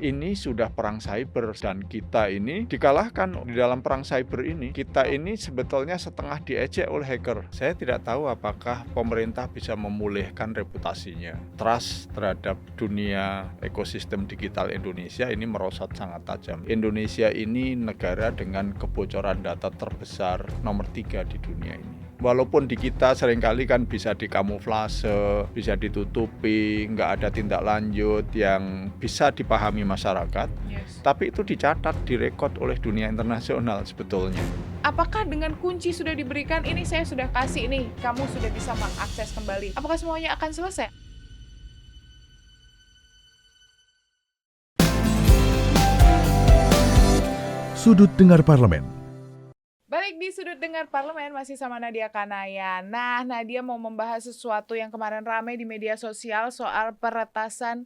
Ini sudah perang cyber dan kita ini dikalahkan di dalam perang cyber ini. Kita ini sebetulnya setengah diejek oleh hacker. Saya tidak tahu apakah pemerintah bisa memulihkan reputasinya. Trust terhadap dunia ekosistem digital Indonesia ini merosot sangat tajam. Indonesia ini negara dengan kebocoran data terbesar nomor 3 di dunia ini. Walaupun di kita seringkali kan bisa dikamuflase, bisa ditutupi, nggak ada tindak lanjut yang bisa dipahami masyarakat, tapi itu dicatat, direkod oleh dunia internasional sebetulnya. Apakah dengan kunci sudah diberikan, ini saya sudah kasih nih, kamu sudah bisa mengakses kembali. Apakah semuanya akan selesai? Sudut Dengar Parlemen. Balik di Sudut Dengar Parlemen, masih sama Nadia Kanaya. Nah, Nadia mau membahas sesuatu yang kemarin ramai di media sosial soal peretasan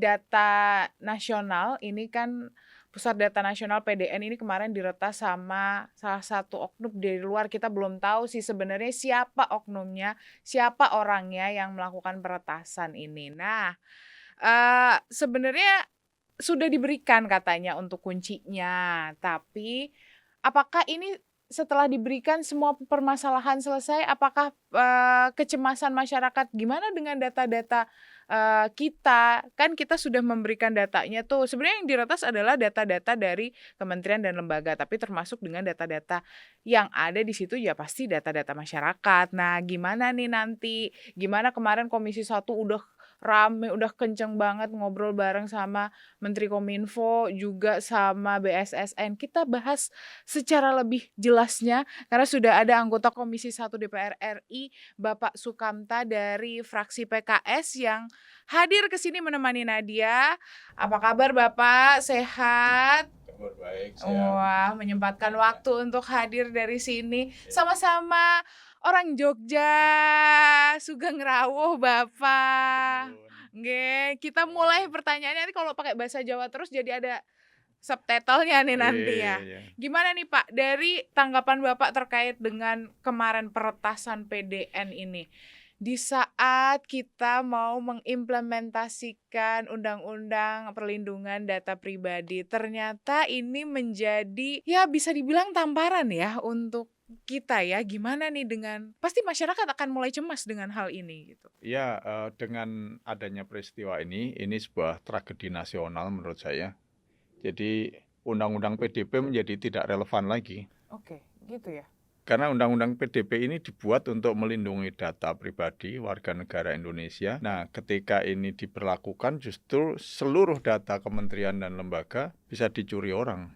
data nasional. Ini kan Pusat Data Nasional PDN ini kemarin diretas sama salah satu oknum dari luar. Kita belum tahu sih sebenarnya siapa oknumnya, siapa orangnya yang melakukan peretasan ini. Nah, sebenarnya sudah diberikan katanya untuk kuncinya, tapi apakah ini setelah diberikan semua permasalahan selesai? Apakah kecemasan masyarakat gimana dengan data-data kita? Kan kita sudah memberikan datanya tuh. Sebenarnya yang diretas adalah data-data dari kementerian dan lembaga, tapi termasuk dengan data-data yang ada di situ ya pasti data-data masyarakat. Nah, gimana nih nanti? Gimana kemarin Komisi 1 udah rame, udah kenceng banget ngobrol bareng sama Menteri Kominfo juga sama BSSN. Kita bahas secara lebih jelasnya karena sudah ada anggota Komisi 1 DPR RI Bapak Sukamta dari fraksi PKS yang hadir ke sini menemani Nadia. Apa kabar Bapak? Sehat? Kabar baik, sehat. Wah, menyempatkan waktu untuk hadir dari sini. Sama-sama orang Jogja, Sugeng Rawuh Bapak. Nggih, kita mulai pertanyaannya nanti kalau pakai bahasa Jawa terus jadi ada subtitlenya nih nanti ya. Gimana nih Pak, dari tanggapan Bapak terkait dengan kemarin peretasan PDN ini? Di saat kita mau mengimplementasikan Undang-Undang Perlindungan Data Pribadi, ternyata ini menjadi ya bisa dibilang tamparan ya untuk kita ya. Gimana nih dengan, pasti masyarakat akan mulai cemas dengan hal ini gitu. Ya, dengan adanya peristiwa ini sebuah tragedi nasional menurut saya. Jadi Undang-Undang PDP menjadi tidak relevan lagi. Oke, gitu ya. Karena Undang-Undang PDP ini dibuat untuk melindungi data pribadi warga negara Indonesia. Nah, ketika ini diberlakukan justru seluruh data kementerian dan lembaga bisa dicuri orang,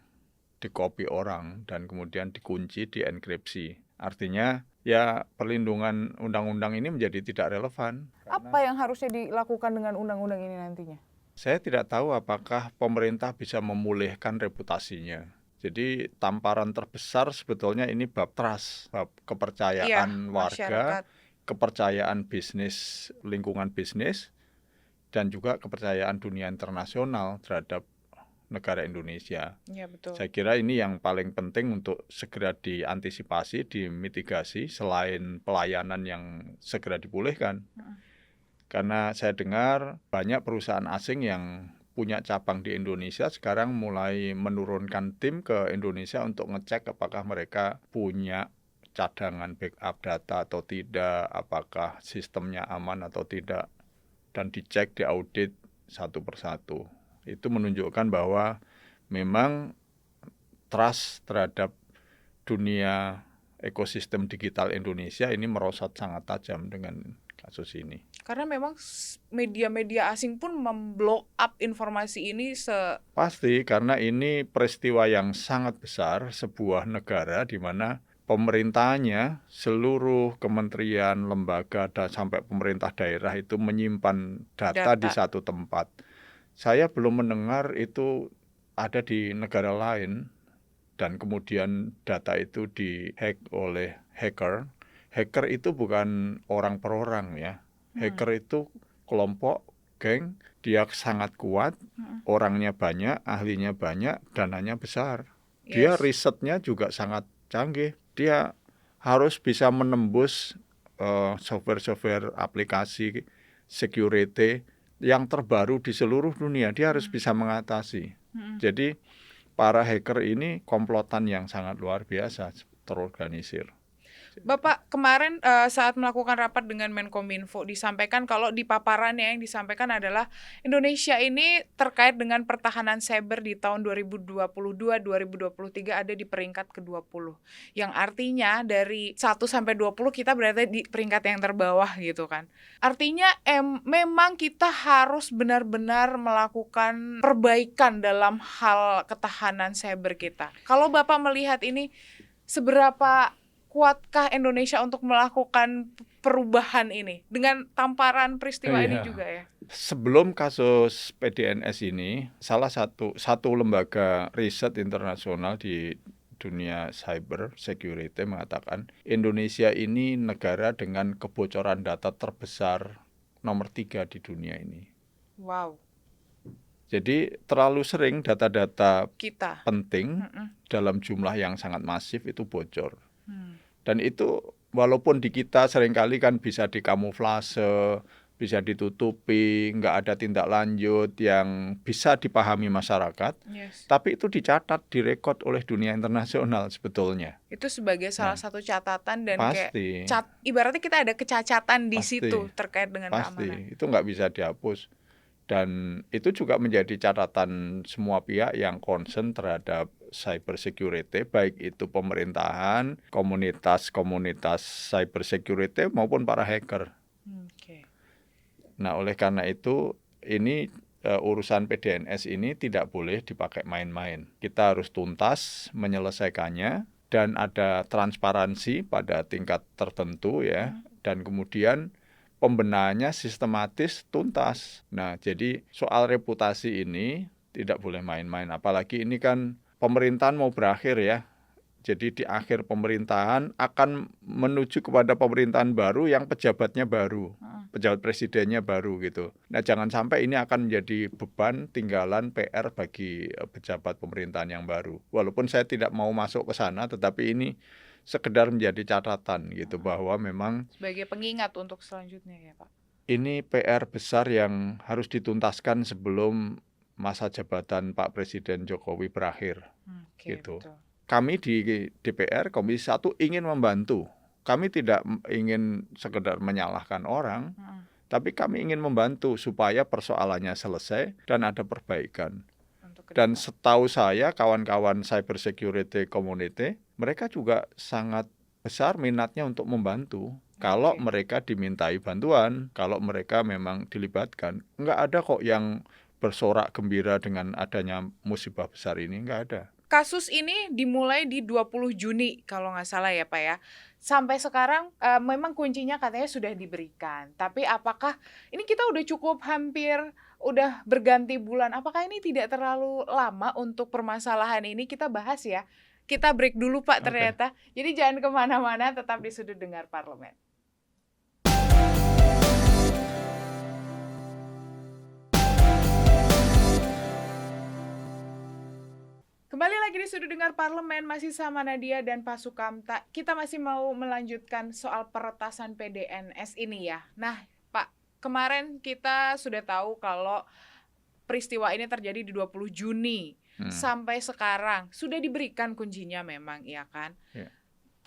dikopi orang, dan kemudian dikunci, dienkripsi. Artinya, ya perlindungan undang-undang ini menjadi tidak relevan. Apa yang harusnya dilakukan dengan undang-undang ini nantinya? Saya tidak tahu apakah pemerintah bisa memulihkan reputasinya. Jadi tamparan terbesar sebetulnya ini bab trust, bab kepercayaan warga, kepercayaan bisnis, lingkungan bisnis, dan juga kepercayaan dunia internasional terhadap negara Indonesia. Ya, betul. Saya kira ini yang paling penting untuk segera diantisipasi, dimitigasi selain pelayanan yang segera dipulihkan. Karena saya dengar banyak perusahaan asing yang punya cabang di Indonesia sekarang mulai menurunkan tim ke Indonesia untuk ngecek apakah mereka punya cadangan backup data atau tidak, apakah sistemnya aman atau tidak, dan dicek, diaudit satu persatu. Itu menunjukkan bahwa memang trust terhadap dunia ekosistem digital Indonesia ini merosot sangat tajam dengan kasus ini. Karena memang media-media asing pun memblow up informasi ini Pasti, karena ini peristiwa yang sangat besar sebuah negara di mana pemerintahnya, seluruh kementerian, lembaga, dan sampai pemerintah daerah itu menyimpan data di satu tempat. Saya belum mendengar itu ada di negara lain dan kemudian data itu dihack oleh hacker. Hacker itu bukan orang per orang ya. Hacker itu kelompok, geng, dia sangat kuat, orangnya banyak, ahlinya banyak, dananya besar. Dia risetnya juga sangat canggih. Dia harus bisa menembus software-software aplikasi security yang terbaru di seluruh dunia, dia harus bisa mengatasi. Jadi para hacker ini komplotan yang sangat luar biasa, terorganisir. Bapak kemarin saat melakukan rapat dengan Menkominfo disampaikan kalau di paparannya yang disampaikan adalah Indonesia ini terkait dengan pertahanan cyber di tahun 2022-2023 ada di peringkat ke-20. Yang artinya dari 1 sampai 20 kita berada di peringkat yang terbawah gitu kan. Artinya memang kita harus benar-benar melakukan perbaikan dalam hal ketahanan cyber kita. Kalau Bapak melihat ini seberapa kuatkah Indonesia untuk melakukan perubahan ini dengan tamparan peristiwa ini juga ya? Sebelum kasus PDNS ini, salah satu lembaga riset internasional di dunia cyber security mengatakan Indonesia ini negara dengan kebocoran data terbesar nomor 3 di dunia ini. Wow. Jadi terlalu sering data-data Kita penting dalam jumlah yang sangat masif itu bocor. Dan itu walaupun di kita seringkali kan bisa dikamuflase, bisa ditutupi, nggak ada tindak lanjut yang bisa dipahami masyarakat, tapi itu dicatat, direkod oleh dunia internasional sebetulnya. Itu sebagai salah satu catatan dan pasti, kayak ibaratnya kita ada kecacatan di situ terkait dengan pasti, keamanan. itu nggak bisa dihapus. Dan itu juga menjadi catatan semua pihak yang concern terhadap cyber security, baik itu pemerintahan, komunitas cyber security maupun para hacker. Nah, oleh karena itu ini urusan PDNS ini tidak boleh dipakai main-main. Kita harus tuntas menyelesaikannya dan ada transparansi pada tingkat tertentu ya, dan kemudian pembenahannya sistematis, tuntas. Nah, jadi soal reputasi ini tidak boleh main-main. Apalagi ini kan pemerintahan mau berakhir ya. Jadi di akhir pemerintahan akan menuju kepada pemerintahan baru yang pejabatnya baru. Pejabat presidennya baru gitu. Nah, jangan sampai ini akan menjadi beban tinggalan PR bagi pejabat pemerintahan yang baru. Walaupun saya tidak mau masuk ke sana, tetapi ini sekedar menjadi catatan gitu bahwa memang sebagai pengingat untuk selanjutnya ya Pak. Ini PR besar yang harus dituntaskan sebelum masa jabatan Pak Presiden Jokowi berakhir. Gitu. Betul. Kami di DPR Komisi 1 ingin membantu. Kami tidak ingin sekedar menyalahkan orang, tapi kami ingin membantu supaya persoalannya selesai dan ada perbaikan. Dan setahu saya kawan-kawan cyber security community, mereka juga sangat besar minatnya untuk membantu. Kalau mereka dimintai bantuan, kalau mereka memang dilibatkan. Nggak ada kok yang bersorak gembira dengan adanya musibah besar ini, nggak ada. Kasus ini dimulai di 20 Juni kalau nggak salah ya Pak ya. Sampai sekarang memang kuncinya katanya sudah diberikan. Tapi apakah ini kita udah cukup hampir udah berganti bulan. Apakah ini tidak terlalu lama untuk permasalahan ini? Kita bahas ya. Kita break dulu Pak ternyata. Jadi jangan kemana-mana, tetap di Sudut Dengar Parlemen. Kembali lagi di Sudut Dengar Parlemen, masih sama Nadia dan Pak Sukamta. Kita masih mau melanjutkan soal peretasan PDNS ini ya. Nah Pak, kemarin kita sudah tahu kalau peristiwa ini terjadi di 20 Juni. Sampai sekarang sudah diberikan kuncinya memang, iya kan?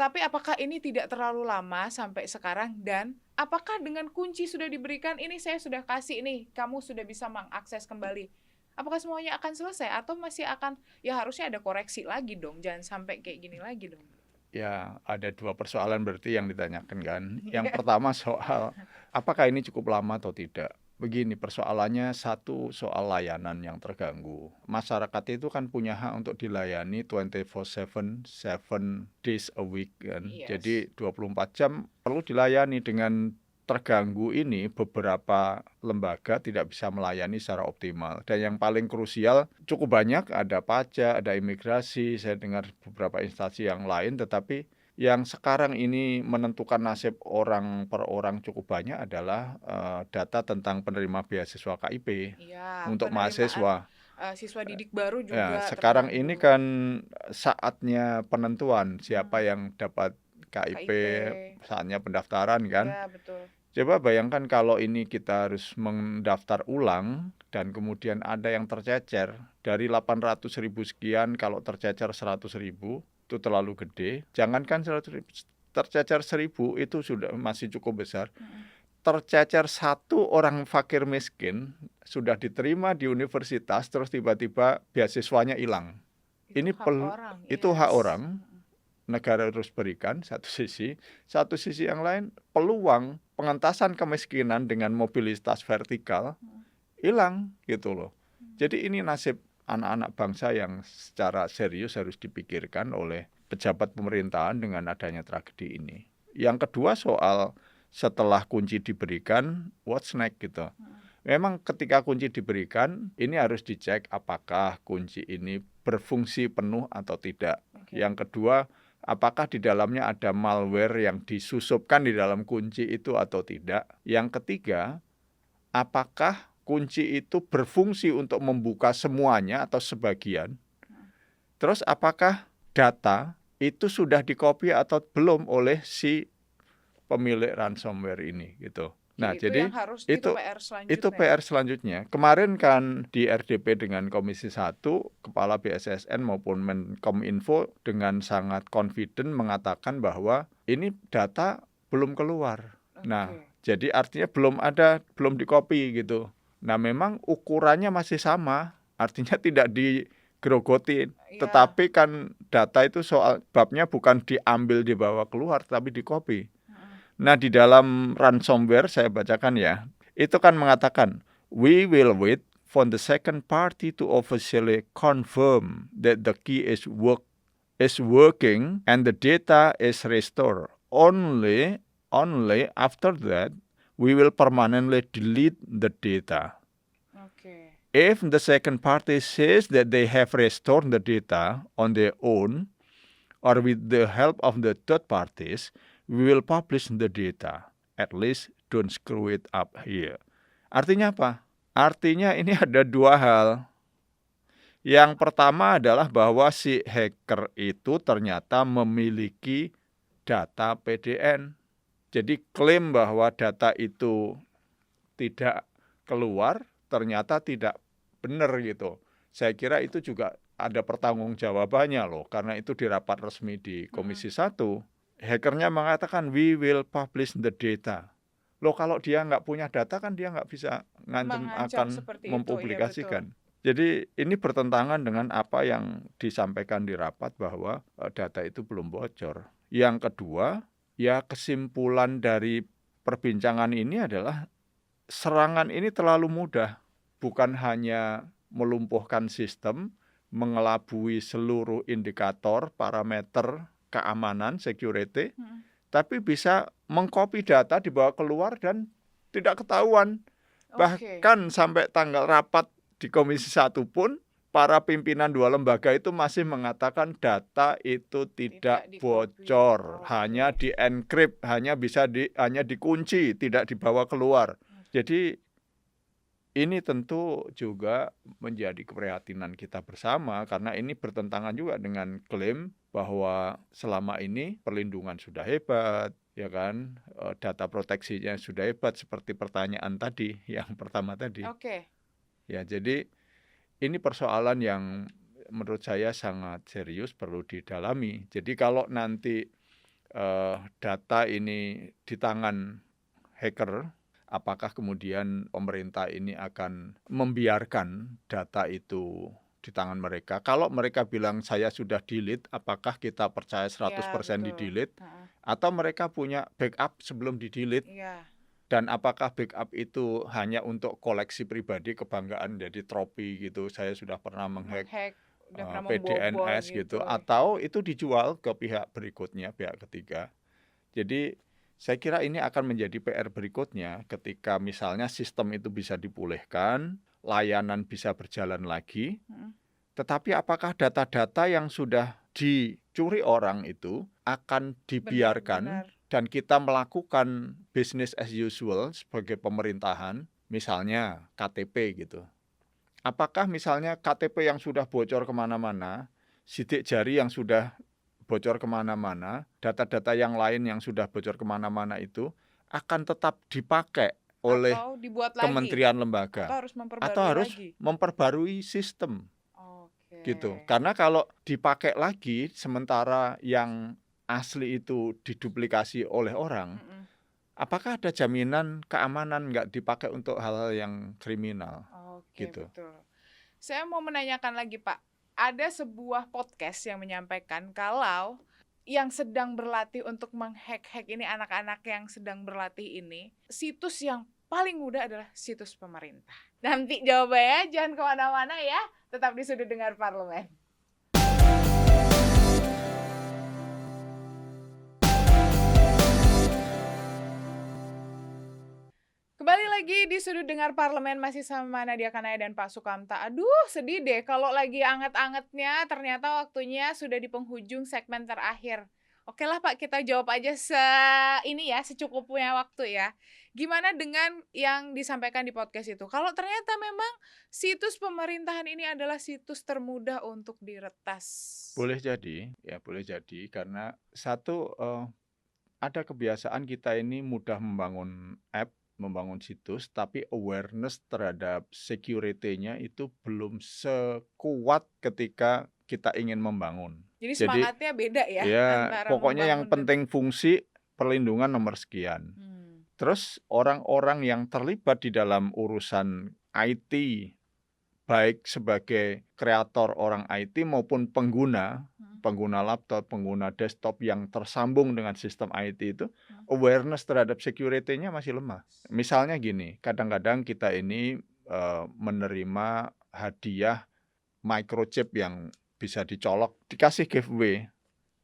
Tapi apakah ini tidak terlalu lama sampai sekarang? Dan apakah dengan kunci sudah diberikan, ini saya sudah kasih nih, kamu sudah bisa mengakses kembali? Apakah semuanya akan selesai atau masih akan, ya harusnya ada koreksi lagi dong, jangan sampai kayak gini lagi dong. Ya, ada dua persoalan berarti yang ditanyakan kan. Yang pertama soal apakah ini cukup lama atau tidak. Begini, persoalannya satu soal layanan yang terganggu. Masyarakat itu kan punya hak untuk dilayani 24/7, 7 days a week kan. Jadi 24 jam perlu dilayani. Dengan terganggu ini beberapa lembaga tidak bisa melayani secara optimal. Dan yang paling krusial cukup banyak, ada pajak, ada imigrasi, saya dengar beberapa instansi yang lain, tetapi yang sekarang ini menentukan nasib orang per orang cukup banyak adalah data tentang penerima beasiswa KIP untuk mahasiswa. Siswa didik baru juga. Sekarang ini kan saatnya penentuan siapa yang dapat KIP, saatnya pendaftaran kan. Ya, betul. Coba bayangkan kalau ini kita harus mendaftar ulang dan kemudian ada yang tercecer dari 800.000 sekian, kalau tercecer 100.000 itu terlalu gede. Jangankan 100.000, tercecer 1.000 itu sudah masih cukup besar. Tercecer satu orang fakir miskin sudah diterima di universitas, terus tiba-tiba beasiswanya hilang. Ini itu hak orang. Negara harus berikan satu sisi yang lain peluang pengentasan kemiskinan dengan mobilitas vertikal hilang gitu loh. Jadi ini nasib anak-anak bangsa yang secara serius harus dipikirkan oleh pejabat pemerintahan dengan adanya tragedi ini. Yang kedua soal setelah kunci diberikan, what's next gitu. Memang ketika kunci diberikan, ini harus dicek apakah kunci ini berfungsi penuh atau tidak. Yang kedua, apakah di dalamnya ada malware yang disusupkan di dalam kunci itu atau tidak. Yang ketiga, apakah kunci itu berfungsi untuk membuka semuanya atau sebagian. Terus apakah data itu sudah dikopi atau belum oleh si pemilik ransomware ini gitu. Nah, jadi itu PR selanjutnya. Kemarin kan di RDP dengan Komisi 1, Kepala BSSN maupun Menkominfo dengan sangat confident mengatakan bahwa ini data belum keluar. Nah, jadi artinya belum dikopi gitu. Nah, memang ukurannya masih sama, artinya tidak digerogotin. Tetapi kan data itu soal babnya bukan diambil dibawa keluar, tapi dikopi. Nah, di dalam ransomware saya bacakan ya, itu kan mengatakan, we will wait for the second party to officially confirm that the key is working and the data is restored. Only after that, we will permanently delete the data. If the second party says that they have restored the data on their own or with the help of the third parties, we will publish the data. At least don't screw it up here. Artinya apa? Artinya ini ada dua hal. Yang pertama adalah bahwa si hacker itu ternyata memiliki data PDN. Jadi klaim bahwa data itu tidak keluar ternyata tidak benar gitu. Saya kira itu juga ada pertanggungjawabannya loh, karena itu di rapat resmi di Komisi 1. Hackernya mengatakan we will publish the data. Loh, kalau dia nggak punya data kan dia nggak bisa ngancam akan mempublikasikan. Jadi ini bertentangan dengan apa yang disampaikan di rapat bahwa data itu belum bocor. Yang kedua, ya kesimpulan dari perbincangan ini adalah serangan ini terlalu mudah. Bukan hanya melumpuhkan sistem, mengelabui seluruh indikator, parameter keamanan, security, tapi bisa mengcopy data dibawa keluar dan tidak ketahuan. Bahkan sampai tanggal rapat di Komisi 1 pun, para pimpinan dua lembaga itu masih mengatakan data itu tidak bocor, hanya di-encrypt, hanya dikunci, tidak dibawa keluar. Jadi ini tentu juga menjadi keprihatinan kita bersama karena ini bertentangan juga dengan klaim bahwa selama ini perlindungan sudah hebat, ya kan, data proteksinya sudah hebat seperti pertanyaan tadi yang pertama tadi. Ya, jadi ini persoalan yang menurut saya sangat serius perlu didalami. Jadi kalau nanti data ini di tangan hacker, apakah kemudian pemerintah ini akan membiarkan data itu di tangan mereka? Kalau mereka bilang saya sudah delete, apakah kita percaya 100% di delete? Atau mereka punya backup sebelum di delete? Dan apakah backup itu hanya untuk koleksi pribadi, kebanggaan jadi trofi gitu, saya sudah pernah menghack PDNS gitu, atau itu dijual ke pihak berikutnya, pihak ketiga. Jadi saya kira ini akan menjadi PR berikutnya ketika misalnya sistem itu bisa dipulihkan, layanan bisa berjalan lagi, tetapi apakah data-data yang sudah dicuri orang itu akan dibiarkan dan kita melakukan business as usual sebagai pemerintahan, misalnya KTP gitu. Apakah misalnya KTP yang sudah bocor kemana-mana, sidik jari yang sudah bocor kemana-mana, data-data yang lain yang sudah bocor kemana-mana itu akan tetap dipakai oleh atau dibuat lagi kementerian lembaga atau harus memperbarui atau harus lagi. memperbarui sistem Oke. gitu. Karena kalau dipakai lagi sementara yang asli itu diduplikasi oleh orang, Mm-mm. apakah ada jaminan keamanan nggak dipakai untuk hal-hal yang kriminal? Oke, Gitu. betul. Saya mau menanyakan lagi, Pak. Ada sebuah podcast yang menyampaikan kalau yang sedang berlatih untuk menghack-hack ini, anak-anak yang sedang berlatih ini, situs yang paling mudah adalah situs pemerintah. Nanti jawabannya jangan kemana-mana ya, tetap di Sudut Dengar Parlemen. Kembali lagi di Sudut Dengar Parlemen, masih sama Nadia Kanaya dan Pak Sukamta. Aduh, sedih deh kalau lagi anget-angetnya ternyata waktunya sudah di penghujung segmen terakhir. Oke lah Pak, kita jawab aja secukupnya waktu ya. Gimana dengan yang disampaikan di podcast itu? Kalau ternyata memang situs pemerintahan ini adalah situs termudah untuk diretas. Boleh jadi karena satu ada kebiasaan kita ini mudah membangun app, membangun situs, tapi awareness terhadap security-nya itu belum sekuat ketika kita ingin membangun. Jadi semangatnya beda ya, Ya, antara pokoknya yang membangun penting fungsi, perlindungan nomor sekian. Terus orang-orang yang terlibat di dalam urusan IT, baik sebagai kreator orang IT maupun pengguna laptop, pengguna desktop yang tersambung dengan sistem IT itu, awareness terhadap security-nya masih lemah. Misalnya gini, kadang-kadang kita ini menerima hadiah microchip yang bisa dicolok, dikasih giveaway.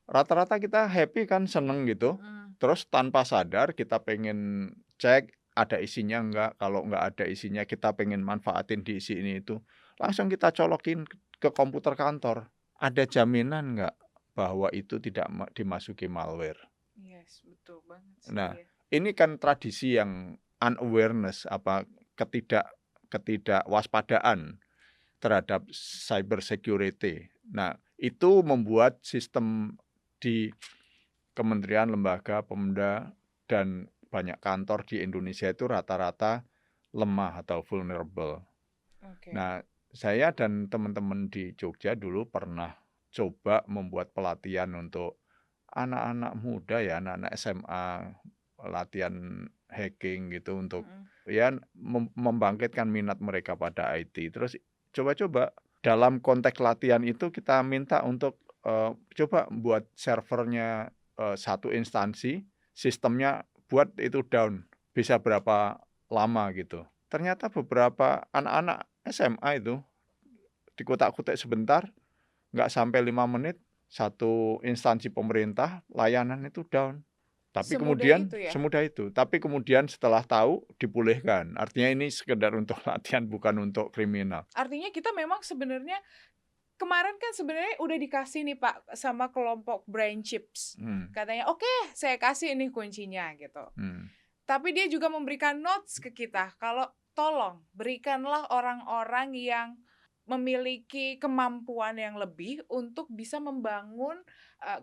Rata-rata kita happy kan, seneng gitu. Terus tanpa sadar kita pengen cek ada isinya enggak. Kalau enggak ada isinya kita pengen manfaatin di isi ini itu. Langsung kita colokin ke komputer kantor. Ada jaminan enggak bahwa itu tidak dimasuki malware? Yes, betul banget sih. Nah, ini kan tradisi yang unawareness, ketidakwaspadaan terhadap cyber security. Nah, itu membuat sistem di kementerian, lembaga, Pemda, dan banyak kantor di Indonesia itu rata-rata lemah atau vulnerable. Okay. Nah, saya dan teman-teman di Jogja dulu pernah coba membuat pelatihan untuk anak-anak muda ya, anak-anak SMA, latihan hacking gitu untuk ya membangkitkan minat mereka pada IT. Terus coba-coba dalam konteks latihan itu kita minta untuk coba buat servernya satu instansi, sistemnya buat itu down, bisa berapa lama gitu. Ternyata beberapa anak-anak SMA itu dikutak-kutik sebentar, nggak sampai 5 menit, satu instansi pemerintah, layanan itu down. Tapi semudah itu. Tapi kemudian setelah tahu dipulihkan. Artinya ini sekedar untuk latihan, bukan untuk kriminal. Artinya kita memang sebenarnya kemarin kan sebenarnya udah dikasih nih Pak sama kelompok Brain Chips. Katanya oke, saya kasih ini kuncinya gitu. Tapi dia juga memberikan notes ke kita kalau tolong berikanlah orang-orang yang memiliki kemampuan yang lebih untuk bisa membangun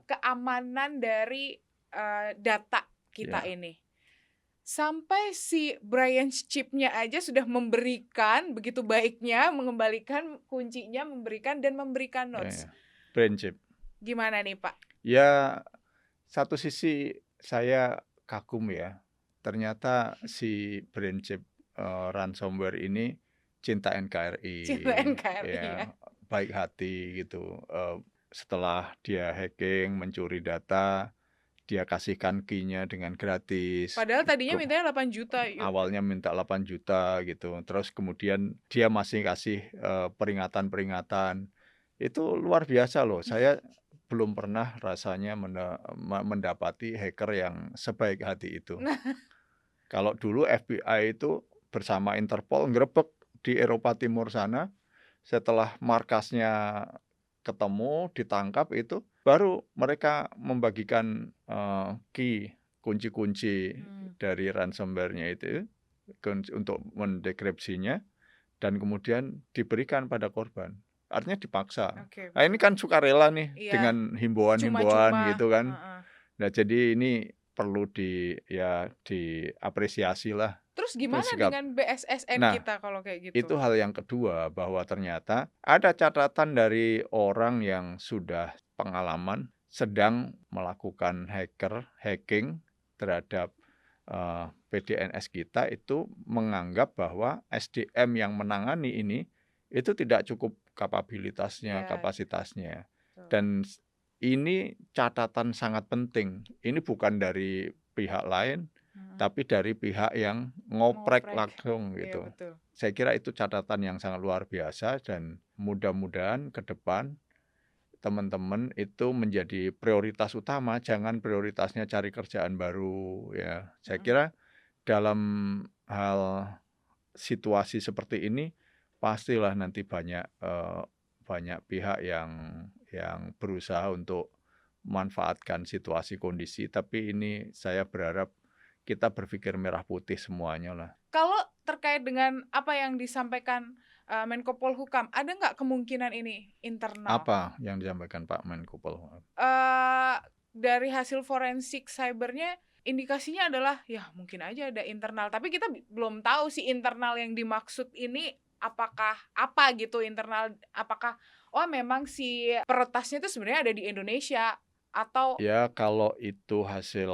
keamanan dari data kita ini. Sampai si Brain Chip-nya aja sudah memberikan begitu baiknya, mengembalikan kuncinya, memberikan notes. Brain Chip. Gimana nih Pak? Ya, satu sisi saya kagum ya. Ternyata si Brain Chip ransomware ini cinta NKRI. Ya. Baik hati gitu. Setelah dia hacking, mencuri data, dia kasihkan key-nya dengan gratis. Padahal tadinya mintanya 8 juta. Awalnya minta 8 juta gitu. Terus kemudian dia masih kasih peringatan-peringatan. Itu luar biasa loh. Saya belum pernah rasanya mendapati hacker yang sebaik hati itu. Kalau dulu FBI itu bersama Interpol ngerebek di Eropa Timur sana, setelah markasnya ketemu, ditangkap itu, baru mereka membagikan key, kunci-kunci dari ransomware-nya itu untuk mendekripsinya dan kemudian diberikan pada korban. Artinya dipaksa. Nah ini kan sukarela nih dengan himbauan-himbauan gitu kan. Nah jadi ini perlu diapresiasi lah. Terus Itu gimana sikap. dengan BSSN Nah, kita kalau kayak itu gitu? hal yang kedua, bahwa ternyata ada catatan dari orang yang sudah pengalaman sedang melakukan hacking terhadap PDNS kita, itu menganggap bahwa SDM yang menangani ini itu tidak cukup kapabilitasnya, Iya, kapasitasnya. betul. Dan ini catatan sangat penting. Ini bukan dari pihak lain, tapi dari pihak yang ngoprek Ngoprek. langsung Iya, gitu. betul. Saya kira itu catatan yang sangat luar biasa, dan mudah-mudahan ke depan teman-teman itu menjadi prioritas utama, jangan prioritasnya cari kerjaan baru ya. Saya kira dalam hal situasi seperti ini pastilah nanti banyak pihak yang berusaha untuk memanfaatkan situasi kondisi, tapi ini saya berharap kita berpikir merah putih semuanya lah. Kalau terkait dengan apa yang disampaikan Menko Polhukam, ada nggak kemungkinan ini internal? Apa yang disampaikan Pak Menko Polhukam? Dari hasil forensik cybernya, indikasinya adalah ya mungkin aja ada internal. Tapi kita belum tahu sih internal yang dimaksud ini apakah apa gitu internal. Apakah memang si peretasnya itu sebenarnya ada di Indonesia atau Ya, kalau itu hasil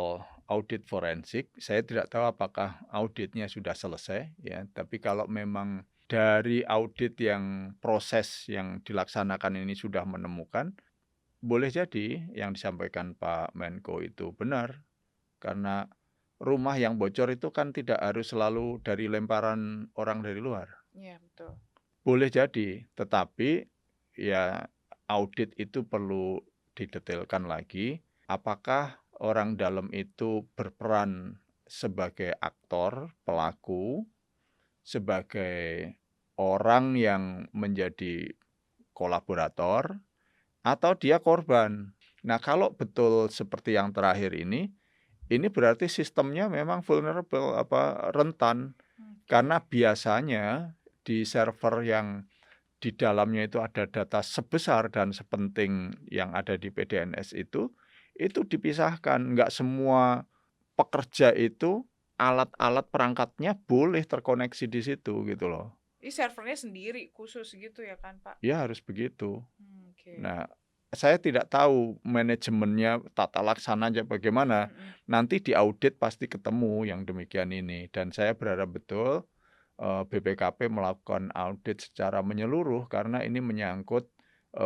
audit forensik, saya tidak tahu apakah auditnya sudah selesai ya, tapi kalau memang dari audit yang proses yang dilaksanakan ini sudah menemukan, boleh jadi yang disampaikan Pak Menko itu benar, karena rumah yang bocor itu kan tidak harus selalu dari lemparan orang dari luar. ya betul. Boleh jadi, tetapi ya audit itu perlu didetailkan lagi, apakah orang dalam itu berperan sebagai aktor, pelaku, sebagai orang yang menjadi kolaborator, atau dia korban. Nah, kalau betul seperti yang terakhir ini berarti sistemnya memang vulnerable, rentan. Karena biasanya di server yang di dalamnya itu ada data sebesar dan sepenting yang ada di PDNS itu dipisahkan. Nggak semua pekerja itu alat-alat perangkatnya boleh terkoneksi di situ gitu loh. Ini servernya sendiri khusus gitu ya kan Pak? Ya harus begitu. Oke. Nah, saya tidak tahu manajemennya, tata laksananya bagaimana. Nanti di audit pasti ketemu yang demikian ini. Dan saya berharap betul BPKP melakukan audit secara menyeluruh karena ini menyangkut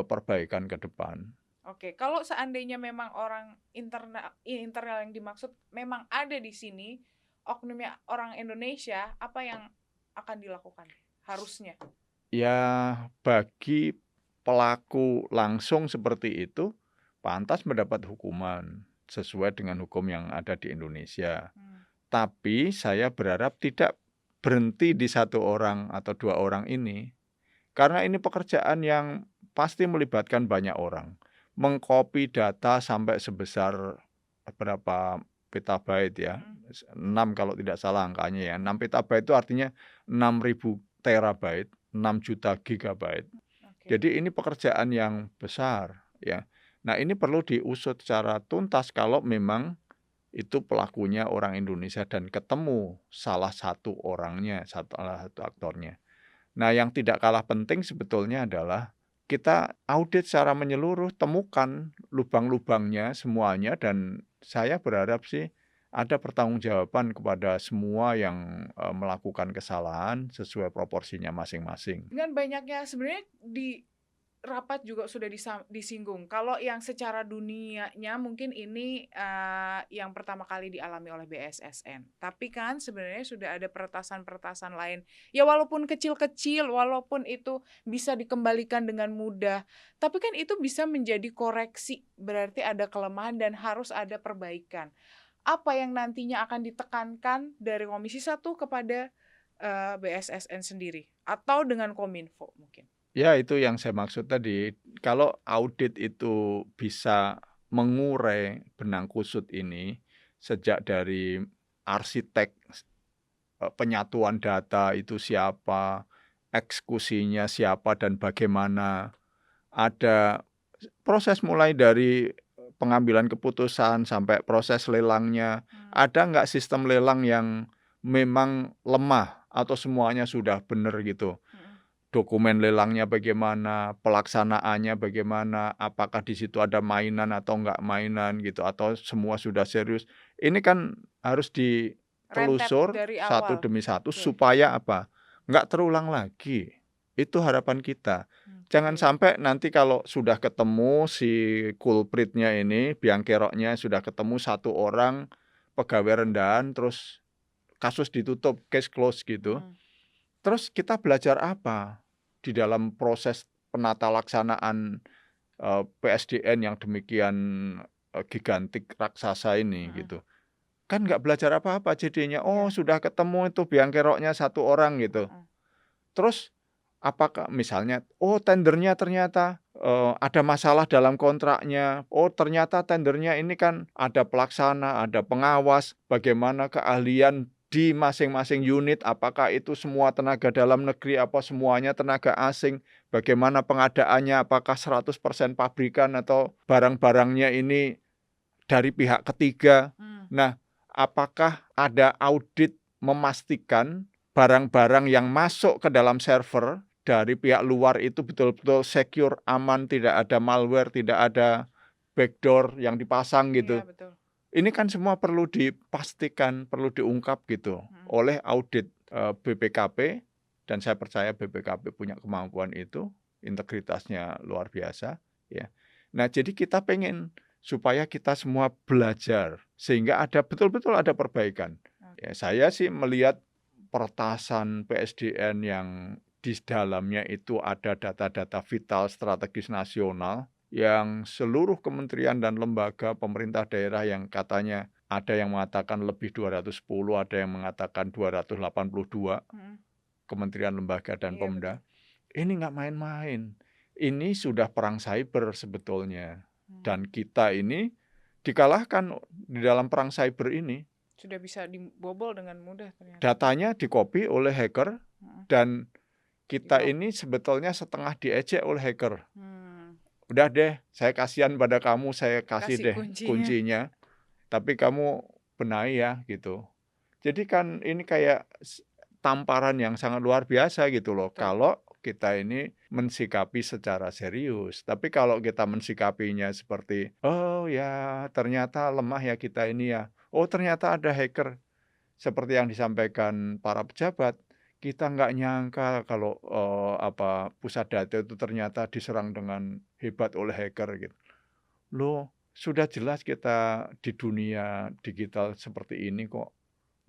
perbaikan ke depan. Oke, kalau seandainya memang orang internal yang dimaksud memang ada di sini, oknumnya orang Indonesia, apa yang akan dilakukan harusnya? Ya, bagi pelaku langsung seperti itu, pantas mendapat hukuman sesuai dengan hukum yang ada di Indonesia. Tapi saya berharap tidak berhenti di satu orang atau dua orang ini. Karena ini pekerjaan yang pasti melibatkan banyak orang. Mengcopy data sampai sebesar berapa petabyte ya. 6 kalau tidak salah angkanya ya. 6 petabyte itu artinya 6.000 terabyte, 6 juta gigabyte. Jadi ini pekerjaan yang besar ya. Nah, ini perlu diusut secara tuntas kalau memang itu pelakunya orang Indonesia dan ketemu salah satu orangnya, salah satu aktornya. Nah, yang tidak kalah penting sebetulnya adalah kita audit secara menyeluruh, temukan lubang-lubangnya semuanya, dan saya berharap sih ada pertanggungjawaban kepada semua yang melakukan kesalahan sesuai proporsinya masing-masing. Dengan banyaknya sebenarnya di rapat juga sudah disinggung. Kalau yang secara dunianya mungkin ini yang pertama kali dialami oleh BSSN. Tapi kan sebenarnya sudah ada peretasan-peretasan lain. Ya walaupun kecil-kecil, walaupun itu bisa dikembalikan dengan mudah. Tapi kan itu bisa menjadi koreksi. Berarti ada kelemahan dan harus ada perbaikan. Apa yang nantinya akan ditekankan dari Komisi 1 kepada BSSN sendiri? Atau dengan Kominfo mungkin? Ya, itu yang saya maksud tadi. Kalau audit itu bisa mengurai benang kusut ini sejak dari arsitek penyatuan data itu siapa, eksekusinya siapa dan bagaimana. Ada proses mulai dari pengambilan keputusan sampai proses lelangnya, ada nggak sistem lelang yang memang lemah atau semuanya sudah benar gitu? Dokumen lelangnya bagaimana, pelaksanaannya bagaimana, apakah di situ ada mainan atau nggak mainan gitu, atau semua sudah serius. Ini kan harus Rentet ditelusur dari satu awal. demi satu Oke. supaya apa? Nggak terulang lagi. Itu harapan kita. Jangan Oke. sampai nanti kalau sudah ketemu si kulpritnya ini, biang keroknya sudah ketemu satu orang pegawai rendahan, terus kasus ditutup, case close gitu. Terus kita belajar apa di dalam proses penata laksanaan PSDN yang demikian gigantik raksasa ini gitu. Kan nggak belajar apa-apa jadinya. Oh, Iya. sudah ketemu itu biang keroknya satu orang gitu. Terus apakah misalnya, oh tendernya ternyata ada masalah dalam kontraknya. Oh ternyata tendernya ini kan ada pelaksana, ada pengawas, bagaimana keahlian di masing-masing unit, apakah itu semua tenaga dalam negeri, apa semuanya tenaga asing, bagaimana pengadaannya, apakah 100% pabrikan atau barang-barangnya ini dari pihak ketiga. Nah, apakah ada audit memastikan barang-barang yang masuk ke dalam server dari pihak luar itu betul-betul secure, aman, tidak ada malware, tidak ada backdoor yang dipasang gitu. Iya, betul. Ini kan semua perlu dipastikan, perlu diungkap gitu oleh audit BPKP, dan saya percaya BPKP punya kemampuan itu, integritasnya luar biasa ya. Nah, jadi kita pengen supaya kita semua belajar sehingga ada betul-betul ada perbaikan. Ya, saya sih melihat pertasan PSDN yang di dalamnya itu ada data-data vital strategis nasional yang seluruh kementerian dan lembaga pemerintah daerah yang katanya ada yang mengatakan lebih 210, ada yang mengatakan 282 kementerian, lembaga, dan Iya, Pemda. Ini nggak main-main. Ini sudah perang cyber sebetulnya. Dan kita ini dikalahkan di dalam perang cyber ini. Sudah bisa dibobol dengan mudah ternyata. Datanya di-copy oleh hacker dan kita ini sebetulnya setengah diejek oleh hacker. Udah deh, saya kasihan pada kamu, saya kasih deh kuncinya. Tapi kamu benahi ya gitu. Jadi kan ini kayak tamparan yang sangat luar biasa gitu loh. Kalau kita ini mensikapi secara serius. Tapi kalau kita mensikapinya seperti, oh ya ternyata lemah ya kita ini ya. Oh ternyata ada hacker. Seperti yang disampaikan para pejabat. Kita nggak nyangka kalau pusat data itu ternyata diserang dengan hebat oleh hacker gitu. Loh, sudah jelas kita di dunia digital seperti ini kok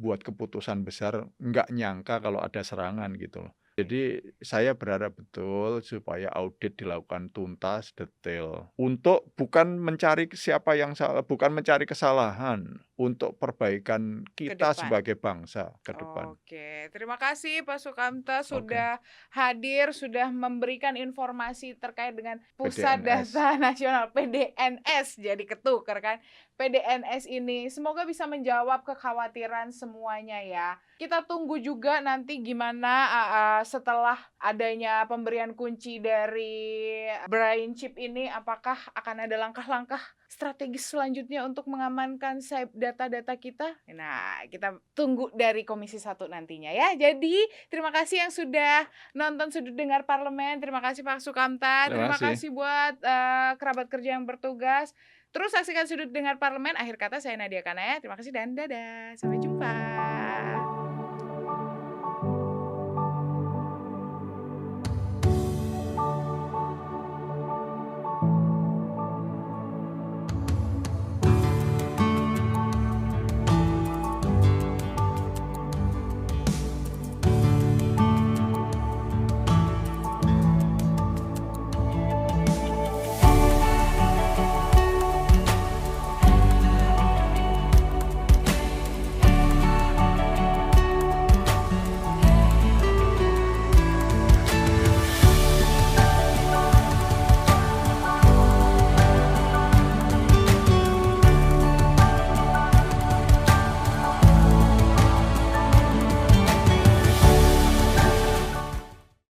buat keputusan besar nggak nyangka kalau ada serangan gitu loh. Jadi saya berharap betul supaya audit dilakukan tuntas, detail. Untuk bukan mencari siapa yang salah, bukan mencari kesalahan, untuk perbaikan kita sebagai bangsa ke depan. Oke, terima kasih Pak Sukamta sudah hadir, sudah memberikan informasi terkait dengan Pusat Data Nasional PDNS, jadi ketukar kan. PDNS ini semoga bisa menjawab kekhawatiran semuanya ya. Kita tunggu juga nanti gimana setelah adanya pemberian kunci dari Brain Chip ini, apakah akan ada langkah-langkah strategis selanjutnya untuk mengamankan data-data kita. Nah, kita tunggu dari Komisi 1 nantinya ya. Jadi, terima kasih yang sudah nonton Sudut Dengar Parlemen. Terima kasih Pak Sukamta. Terima kasih buat kerabat kerja yang bertugas. Terus saksikan Sudut Dengar Parlemen. Akhir kata saya Nadia Kanaya. Terima kasih dan dadah. Sampai jumpa.